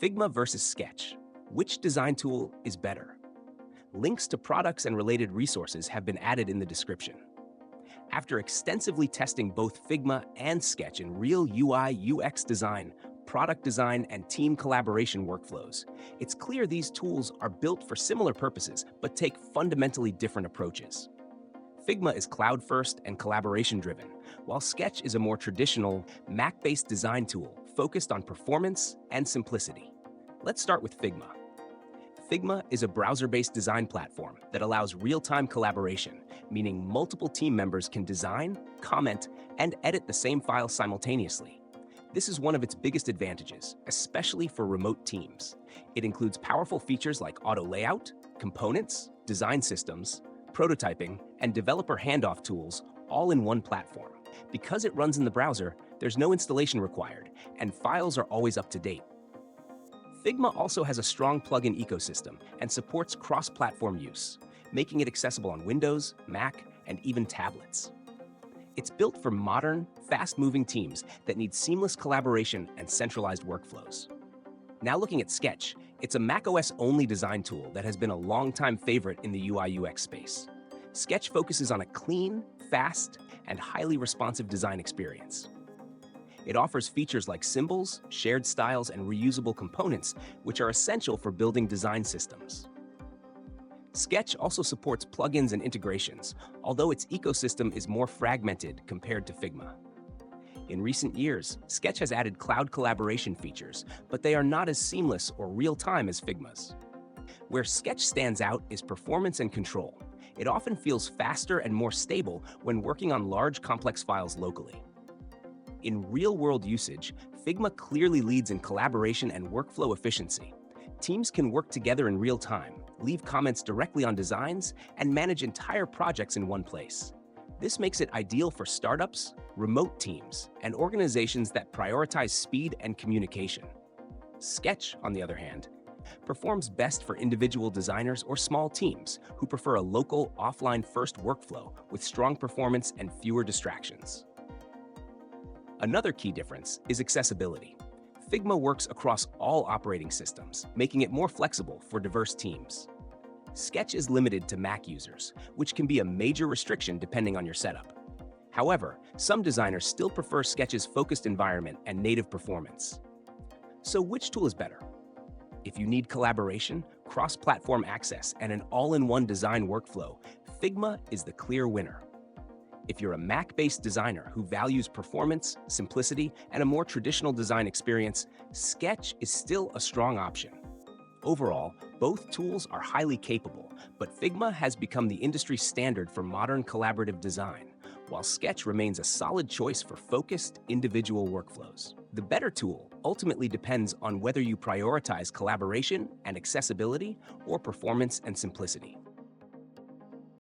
Figma versus Sketch. Which design tool is better? Links to products and related resources have been added in the description. After extensively testing both Figma and Sketch in real UI, UX design, product design, and team collaboration workflows, it's clear these tools are built for similar purposes but take fundamentally different approaches. Figma is cloud-first and collaboration-driven, while Sketch is a more traditional, Mac-based design tool focused on performance and simplicity. Let's start with Figma. Figma is a browser-based design platform that allows real-time collaboration, meaning multiple team members can design, comment, and edit the same file simultaneously. This is one of its biggest advantages, especially for remote teams. It includes powerful features like auto layout, components, design systems, prototyping, and developer handoff tools all in one platform. Because it runs in the browser, there's no installation required, and files are always up to date. Figma also has a strong plugin ecosystem and supports cross-platform use, making it accessible on Windows, Mac, and even tablets. It's built for modern, fast-moving teams that need seamless collaboration and centralized workflows. Now looking at Sketch, it's a macOS-only design tool that has been a long-time favorite in the UI/UX space. Sketch focuses on a clean, fast, and highly responsive design experience. It offers features like symbols, shared styles, and reusable components, which are essential for building design systems. Sketch also supports plugins and integrations, although its ecosystem is more fragmented compared to Figma. In recent years, Sketch has added cloud collaboration features, but they are not as seamless or real-time as Figma's. Where Sketch stands out is performance and control. It often feels faster and more stable when working on large, complex files locally. In real-world usage, Figma clearly leads in collaboration and workflow efficiency. Teams can work together in real time, leave comments directly on designs, and manage entire projects in one place. This makes it ideal for startups, remote teams, and organizations that prioritize speed and communication. Sketch, on the other hand, performs best for individual designers or small teams who prefer a local, offline-first workflow with strong performance and fewer distractions. Another key difference is accessibility. Figma works across all operating systems, making it more flexible for diverse teams. Sketch is limited to Mac users, which can be a major restriction depending on your setup. However, some designers still prefer Sketch's focused environment and native performance. So which tool is better? If you need collaboration, cross-platform access, and an all-in-one design workflow, Figma is the clear winner. If you're a Mac-based designer who values performance, simplicity, and a more traditional design experience, Sketch is still a strong option. Overall, both tools are highly capable, but Figma has become the industry standard for modern collaborative design, while Sketch remains a solid choice for focused, individual workflows. The better tool ultimately depends on whether you prioritize collaboration and accessibility or performance and simplicity.